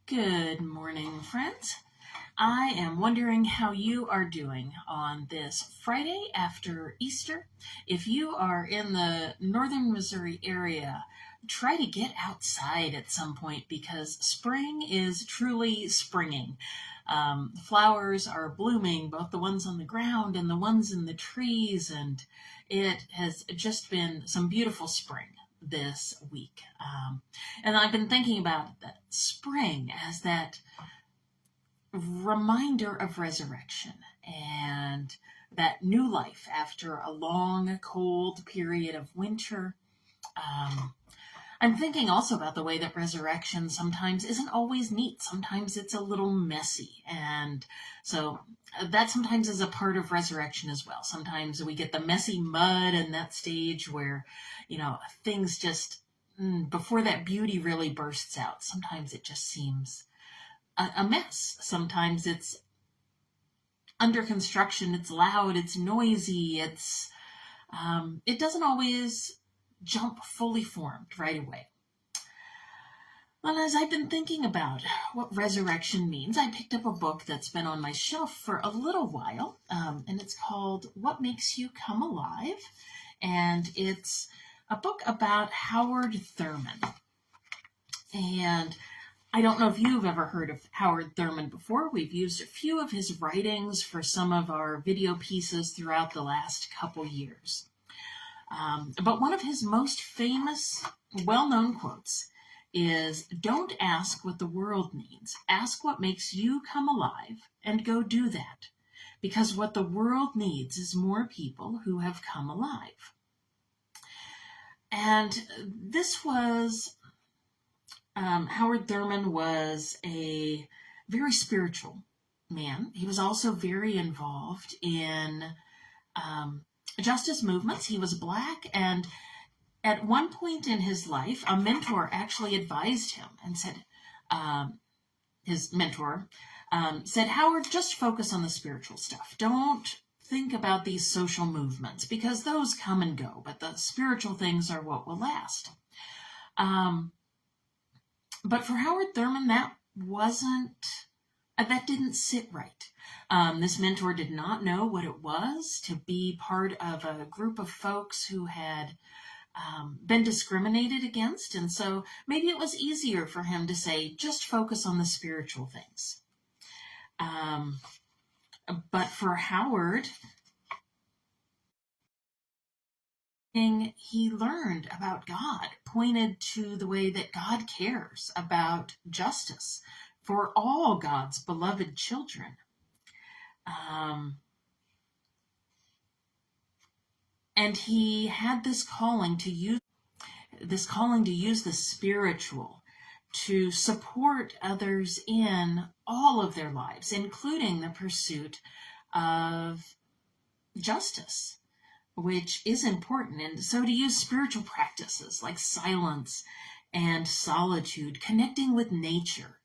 Good morning, friends. I am wondering how you are doing on this Friday after Easter. If you are in the northern Missouri area, try to get outside at some point because spring is truly springing. Flowers are blooming, both the ones on the ground and the ones in the trees, and it has just been some beautiful spring this week. And I've been thinking about that spring as that reminder of resurrection and that new life after a long, cold period of winter. Um, I'm thinking also about the way that resurrection sometimes isn't always neat. Sometimes it's a little messy. And so that sometimes is a part of resurrection as well. Sometimes we get the messy mud and that stage where, things just, before that beauty really bursts out, sometimes it just seems a mess. Sometimes it's under construction, it's loud, it's noisy, it doesn't always jump fully formed right away. Well, as I've been thinking about what resurrection means, I picked up a book that's been on my shelf for a little while, and it's called What Makes You Come Alive? And it's a book about Howard Thurman. And I don't know if you've ever heard of Howard Thurman before. We've used a few of his writings for some of our video pieces throughout the last couple years. But one of his most famous, well-known quotes is, "Don't ask what the world needs. Ask what makes you come alive and go do that. Because what the world needs is more people who have come alive." And this was, Howard Thurman was a very spiritual man. He was also very involved in justice movements. He was Black, and at one point in his life, a mentor actually advised him and said, his mentor said, "Howard, just focus on the spiritual stuff. Don't think about these social movements because those come and go, but the spiritual things are what will last." But for Howard Thurman, that didn't sit right. This mentor did not know what it was to be part of a group of folks who had been discriminated against. And so maybe it was easier for him to say, just focus on the spiritual things. But for Howard, he learned about God pointed to the way that God cares about justice for all God's beloved children. And he had this calling to use the spiritual to support others in all of their lives, including the pursuit of justice, which is important. And so to use spiritual practices like silence and solitude, connecting with nature,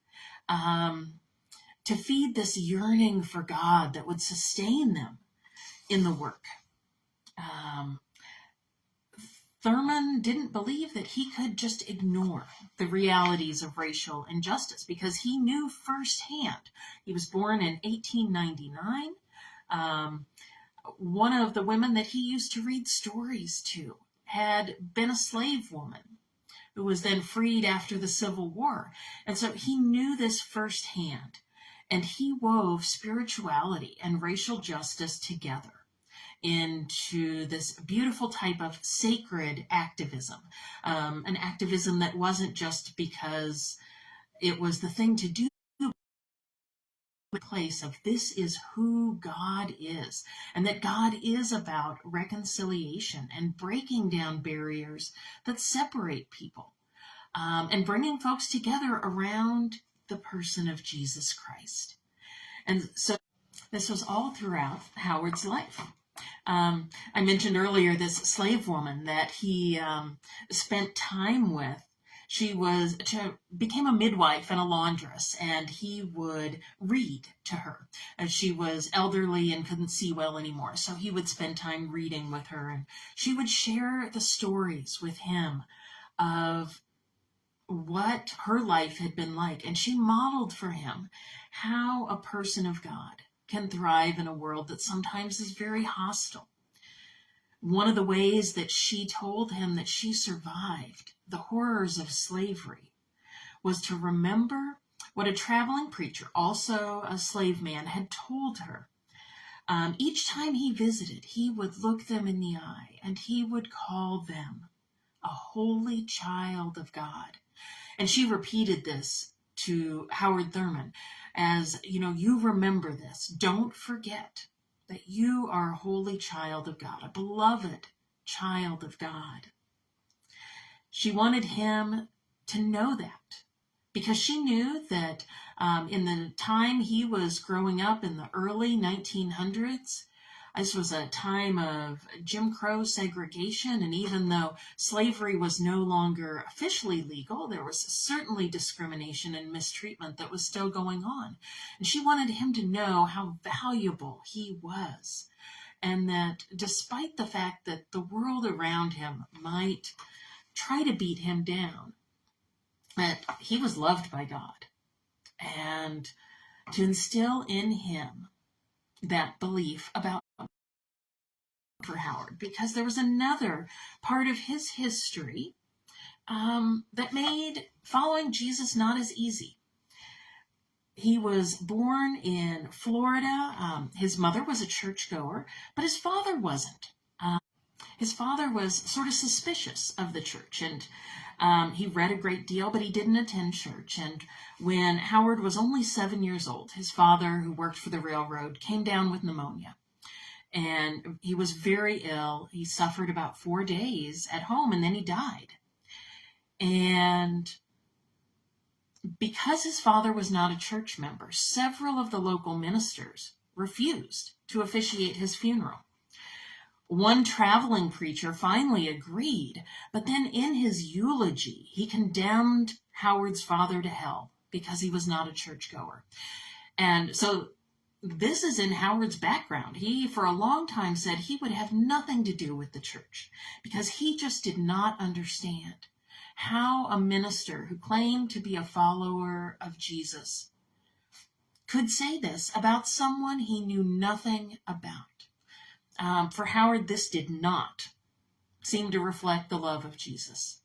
to feed this yearning for God that would sustain them in the work. Thurman didn't believe that he could just ignore the realities of racial injustice because he knew firsthand. He was born in 1899. One of the women that he used to read stories to had been a slave woman who was then freed after the Civil War. And so he knew this firsthand, and he wove spirituality and racial justice together into this beautiful type of sacred activism, an activism that wasn't just because it was the thing to do, place of this is who God is, and that God is about reconciliation and breaking down barriers that separate people, and bringing folks together around the person of Jesus Christ. And so this was all throughout Howard's life. I mentioned earlier this slave woman that he spent time with. She became a midwife and a laundress, and he would read to her. She was elderly and couldn't see well anymore, so he would spend time reading with her, and she would share the stories with him of what her life had been like, and she modeled for him how a person of God can thrive in a world that sometimes is very hostile. One of the ways that she told him that she survived the horrors of slavery was to remember what a traveling preacher, also a slave man, had told her. Each time he visited, he would look them in the eye and he would call them a holy child of God. And she repeated this to Howard Thurman as, you remember this. Don't forget that you are a holy child of God, a beloved child of God. She wanted him to know that because she knew that in the time he was growing up in the early 1900s, this was a time of Jim Crow segregation, and even though slavery was no longer officially legal, there was certainly discrimination and mistreatment that was still going on. And she wanted him to know how valuable he was, and that despite the fact that the world around him might try to beat him down, that he was loved by God, and to instill in him that belief about for Howard, because there was another part of his history that made following Jesus not as easy. He was born in Florida. His mother was a churchgoer, but his father wasn't. His father was sort of suspicious of the church, and he read a great deal, but he didn't attend church. And when Howard was only 7 years old, his father, who worked for the railroad, came down with pneumonia. And he was very ill. He suffered about 4 days at home, and then he died. And because his father was not a church member, several of the local ministers refused to officiate his funeral. One traveling preacher finally agreed, but then in his eulogy, he condemned Howard's father to hell because he was not a churchgoer. And so this is in Howard's background. He, for a long time, said he would have nothing to do with the church because he just did not understand how a minister who claimed to be a follower of Jesus could say this about someone he knew nothing about. For Howard, this did not seem to reflect the love of Jesus.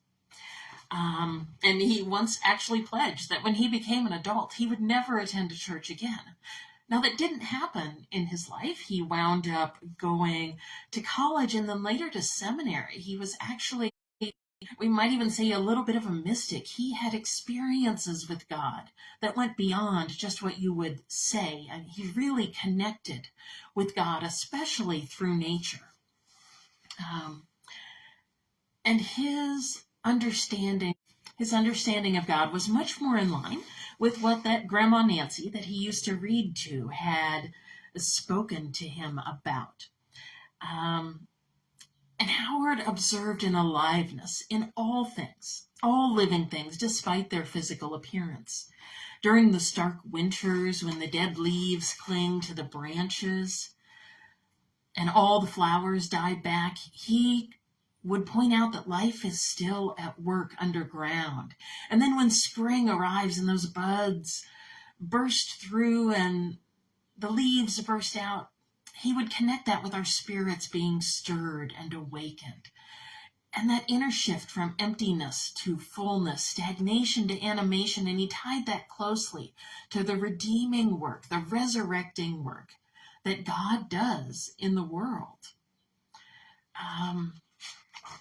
And he once actually pledged that when he became an adult, he would never attend a church again. Now, that didn't happen in his life. He wound up going to college and then later to seminary. He was actually, we might even say, a little bit of a mystic. He had experiences with God that went beyond just what you would say. And he really connected with God, especially through nature. And his understanding of God was much more in line with what that Grandma Nancy that he used to read to had spoken to him about. And Howard observed an aliveness in all things, all living things, despite their physical appearance. During the stark winters, when the dead leaves cling to the branches and all the flowers die back, he would point out that life is still at work underground. And then when spring arrives and those buds burst through and the leaves burst out, he would connect that with our spirits being stirred and awakened. And that inner shift from emptiness to fullness, stagnation to animation, and he tied that closely to the redeeming work, the resurrecting work that God does in the world.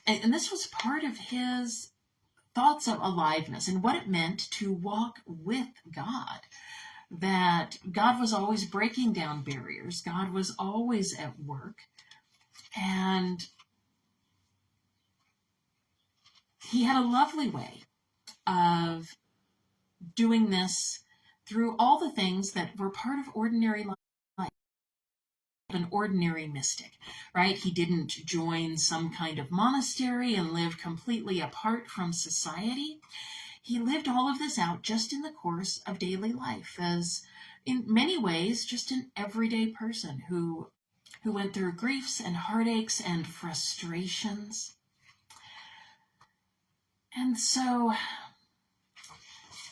And this was part of his thoughts of aliveness and what it meant to walk with God, that God was always breaking down barriers. God was always at work. And he had a lovely way of doing this through all the things that were part of ordinary life. An ordinary mystic, right? He didn't join some kind of monastery and live completely apart from society. He lived all of this out just in the course of daily life as, in many ways, just an everyday person who went through griefs and heartaches and frustrations. And so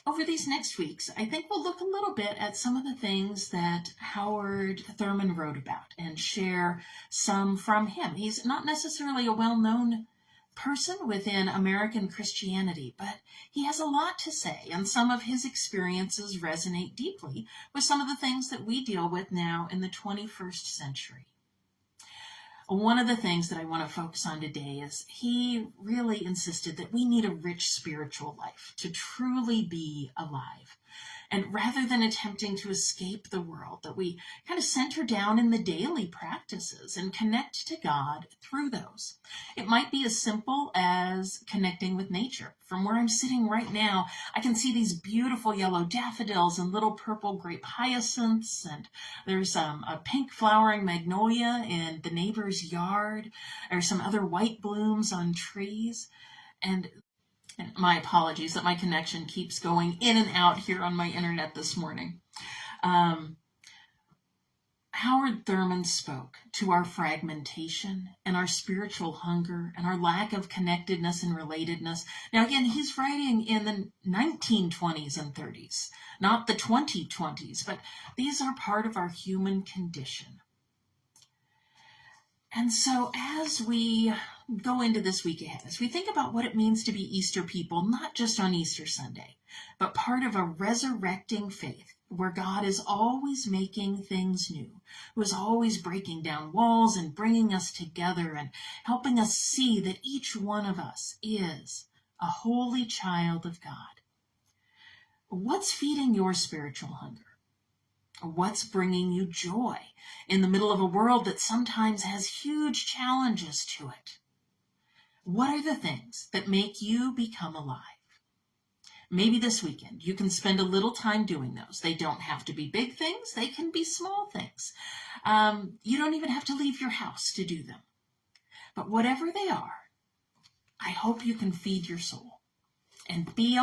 over these next weeks, I think we'll look a little bit at some of the things that Howard Thurman wrote about and share some from him. He's not necessarily a well-known person within American Christianity, but he has a lot to say, and some of his experiences resonate deeply with some of the things that we deal with now in the 21st century. One of the things that I want to focus on today is he really insisted that we need a rich spiritual life to truly be alive. And rather than attempting to escape the world, that we kind of center down in the daily practices and connect to God through those. It might be as simple as connecting with nature. From where I'm sitting right now, I can see these beautiful yellow daffodils and little purple grape hyacinths, and there's a pink flowering magnolia in the neighbor's yard. There's some other white blooms on trees, and my apologies that my connection keeps going in and out here on my internet this morning. Howard Thurman spoke to our fragmentation and our spiritual hunger and our lack of connectedness and relatedness. Now, again, he's writing in the 1920s and 30s, not the 2020s, but these are part of our human condition. And so as we go into this week ahead, as we think about what it means to be Easter people, not just on Easter Sunday, but part of a resurrecting faith where God is always making things new, who is always breaking down walls and bringing us together and helping us see that each one of us is a holy child of God. What's feeding your spiritual hunger? What's bringing you joy in the middle of a world that sometimes has huge challenges to it? What are the things that make you become alive? Maybe this weekend you can spend a little time doing those. They don't have to be big things. They can be small things. You don't even have to leave your house to do them. But whatever they are, I hope you can feed your soul and be on